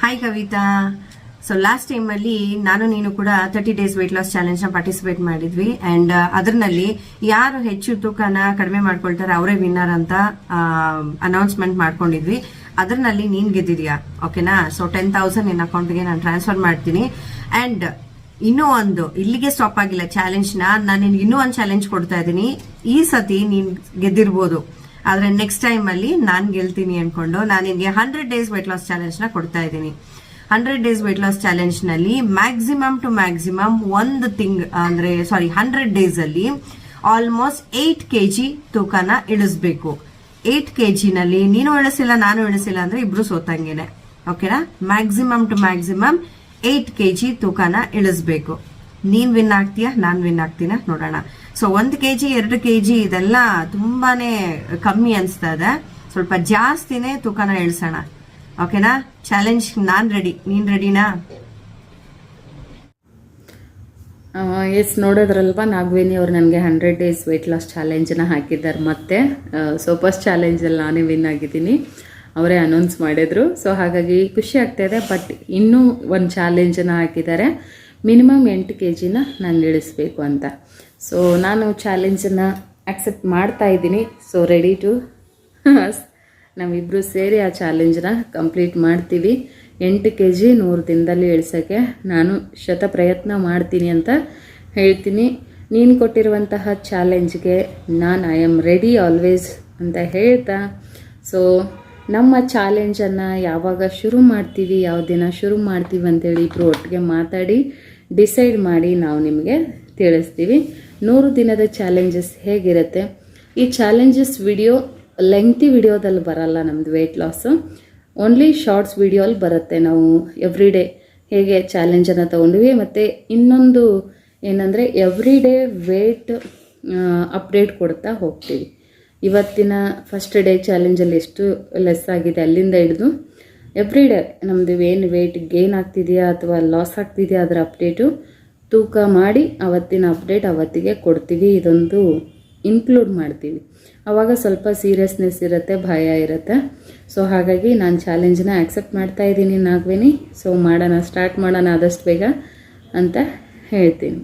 Hi Kavita. So last ಟೈಮಲ್ಲಿ ನಾನು ನೀನು ಕೂಡ 30 ಡೇಸ್ ವೆಯ್ಟ್ ಲಾಸ್ ಚಾಲೆಂಜ್ನ ಪಾರ್ಟಿಸಿಪೇಟ್ ಮಾಡಿದ್ವಿ. ಆ್ಯಂಡ್ ಅದರಲ್ಲಿ ಯಾರು ಹೆಚ್ಚು ತೂಕನ ಕಡಿಮೆ ಮಾಡ್ಕೊಳ್ತಾರೆ ಅವರೇ ವಿನ್ನರ್ ಅಂತ ಅನೌನ್ಸ್ಮೆಂಟ್ ಮಾಡ್ಕೊಂಡಿದ್ವಿ. ಅದರಲ್ಲಿ ನೀನು ಗೆದ್ದಿದ್ಯಾ, ಓಕೆನಾ? ಸೊ 10,000 ನಿನ್ನ ಅಕೌಂಟ್ಗೆ ನಾನು ಟ್ರಾನ್ಸ್ಫರ್ ಮಾಡ್ತೀನಿ. ಆ್ಯಂಡ್ ಇನ್ನೂ ಒಂದು ಇಲ್ಲಿಗೆ ಸ್ಟಾಪ್ ಆಗಿಲ್ಲ ಚಾಲೆಂಜ್ನ. ನಾನು ನಿನ್ಗೆ ಇನ್ನೂ ಒಂದು ಚಾಲೆಂಜ್ ಕೊಡ್ತಾ ಇದ್ದೀನಿ. ಈ ಸತಿ ನೀನು ಗೆದ್ದಿರ್ಬೋದು, ಆದರೆ ನೆಕ್ಸ್ಟ್ ಟೈಮಲ್ಲಿ ನಾನು ಗೆಲ್ತೀನಿ ಅನ್ಕೊಂಡು ನಾನು ನಿನಗೆ 100 ಡೇಸ್ ವೆಯ್ಟ್ ಲಾಸ್ ಚಾಲೆಂಜ್ನ ಕೊಡ್ತಾ ಇದ್ದೀನಿ. 100 ಡೇಸ್ ವೆಯ್ಟ್ ಲಾಸ್ ಚಾಲೆಂಜ್ನಲ್ಲಿ ಮ್ಯಾಕ್ಸಿಮಮ್ ಟು ಮ್ಯಾಕ್ಸಿಮಮ್ 100 ಡೇಸಲ್ಲಿ ಆಲ್ಮೋಸ್ಟ್ 8 kg ತೂಕನ ಇಳಿಸ್ಬೇಕು. 8 kgನಲ್ಲಿ ನೀನು ಇಳಿಸಿಲ್ಲ ನಾನು ಇಳಿಸಿಲ್ಲ ಅಂದ್ರೆ ಇಬ್ರು ಸೋತಂಗೇನೆ, ಓಕೆನಾ? ಮ್ಯಾಕ್ಸಿಮಮ್ ಟು ಮ್ಯಾಕ್ಸಿಮಮ್ 8 kg ತೂಕನ ಇಳಿಸ್ಬೇಕು. ನೀನ್ ವಿನ್ ಆಗ್ತೀಯಾ, ನಾನ್ ವಿನ್ ಆಗ್ತೀನ ನೋಡೋಣ. ಸೊ 1 kg 2 kg ಇದೆಲ್ಲ ತುಂಬಾನೇ ಕಮ್ಮಿ ಅನ್ಸ್ತಾ ಇದೆ. ಸ್ವಲ್ಪ ಜಾಸ್ತಿನೇ ತೂಕನ ಇಳಿಸೋಣ, ಓಕೆನಾ? ಚಾಲೆಂಜ್ ನಾನ್ ರೆಡಿ, ನೀನ್ ರೆಡಿನಾ? ಎಸ್, ನೋಡೋದ್ರಲ್ವಾ ನಾಗವೇಣಿ ಅವ್ರು ನನಗೆ 100 ಡೇಸ್ ವೆಯ್ಟ್ ಲಾಸ್ ಚಾಲೆಂಜನ್ನ ಹಾಕಿದ್ದಾರೆ. ಮತ್ತೆ ಸೊ ಫಸ್ಟ್ ಚಾಲೆಂಜಲ್ಲಿ ನಾನೇ ವಿನ್ ಆಗಿದ್ದೀನಿ, ಅವರೇ ಅನೌನ್ಸ್ ಮಾಡಿದ್ರು. ಸೊ ಹಾಗಾಗಿ ಖುಷಿ ಆಗ್ತಾಯಿದೆ. ಬಟ್ ಇನ್ನೂ ಒಂದು ಚಾಲೆಂಜನ್ನು ಹಾಕಿದ್ದಾರೆ, ಮಿನಿಮಮ್ 8 kgನ ನಾನು ಇಳಿಸ್ಬೇಕು ಅಂತ. ಸೊ ನಾನು ಚಾಲೆಂಜನ್ನು ಆಕ್ಸೆಪ್ಟ್ ಮಾಡ್ತಾ ಇದ್ದೀನಿ. ಸೊ ರೆಡಿ ಟು ನಾವಿಬ್ಬರು ಸೇರಿ ಆ ಚಾಲೆಂಜನ್ನ ಕಂಪ್ಲೀಟ್ ಮಾಡ್ತೀವಿ. 8 kg 100 ದಿನದಲ್ಲಿ ಇಳಿಸೋಕ್ಕೆ ನಾನು ಪ್ರಯತ್ನ ಮಾಡ್ತೀನಿ ಅಂತ ಹೇಳ್ತೀನಿ. ನೀನು ಕೊಟ್ಟಿರುವಂತಹ ಚಾಲೆಂಜ್ಗೆ ನಾನು ಐ ಆಮ್ ರೆಡಿ ಆಲ್ವೇಸ್ ಅಂತ ಹೇಳ್ತಾ, ಸೊ ನಮ್ಮ ಚಾಲೆಂಜನ್ನು ಯಾವಾಗ ಶುರು ಮಾಡ್ತೀವಿ, ಯಾವ ದಿನ ಶುರು ಮಾಡ್ತೀವಿ ಅಂತೇಳಿ ಇಬ್ಬರು ಒಟ್ಟಿಗೆ ಮಾತಾಡಿ ಡಿಸೈಡ್ ಮಾಡಿ ನಾವು ನಿಮಗೆ ತಿಳಿಸ್ತೀವಿ. 100 ದಿನದ ಚಾಲೆಂಜಸ್ ಹೇಗಿರುತ್ತೆ. ಈ ಚಾಲೆಂಜಸ್ ವಿಡಿಯೋ ಲೆಂಗ್ತಿ ವಿಡಿಯೋದಲ್ಲಿ ಬರಲ್ಲ, ನಮ್ಮದು ವೆಯ್ಟ್ ಲಾಸು ಓನ್ಲಿ ಶಾರ್ಟ್ಸ್ ವಿಡಿಯೋಲ್ಲಿ ಬರುತ್ತೆ. ನಾವು ಎವ್ರಿ ಡೇ ಹೇಗೆ ಚಾಲೆಂಜನ್ನು ತೊಗೊಂಡ್ವಿ, ಮತ್ತು ಇನ್ನೊಂದು ಏನಂದರೆ ಎವ್ರಿ ಡೇ ವೆಯ್ಟ್ ಅಪ್ಡೇಟ್ ಕೊಡ್ತಾ ಹೋಗ್ತೀವಿ. ಇವತ್ತಿನ ಫಸ್ಟ್ ಡೇ ಚಾಲೆಂಜಲ್ಲಿ ಎಷ್ಟು ಲೆಸ್ ಆಗಿದೆ ಅಲ್ಲಿಂದ ಹಿಡಿದು ಎವ್ರಿ ಡೇ ನಮ್ಮದು ಏನು ವೆಯ್ಟ್ ಗೇನ್ ಆಗ್ತಿದೆಯಾ ಅಥವಾ ಲಾಸ್ ಆಗ್ತಿದೆಯಾ ಅದರ ಅಪ್ಡೇಟು ತೂಕ ಮಾಡಿ ಅವತ್ತಿನ ಅಪ್ಡೇಟ್ ಅವತ್ತಿಗೆ ಕೊಡ್ತೀವಿ. ಇದೊಂದು ಇನ್ಕ್ಲೂಡ್ ಮಾಡ್ತೀವಿ. ಆವಾಗ ಸ್ವಲ್ಪ ಸೀರಿಯಸ್ನೆಸ್ ಇರುತ್ತೆ, ಭಯ ಇರುತ್ತೆ. ಸೊ ಹಾಗಾಗಿ ನಾನು ಚಾಲೆಂಜನ್ನ ಆಕ್ಸೆಪ್ಟ್ ಮಾಡ್ತಾ ಇದ್ದೀನಿ ನಾಗವೇಣಿ. ಸೊ ಮಾಡೋಣ, ಸ್ಟಾರ್ಟ್ ಮಾಡೋಣ ಆದಷ್ಟು ಬೇಗ ಅಂತ ಹೇಳ್ತೀನಿ.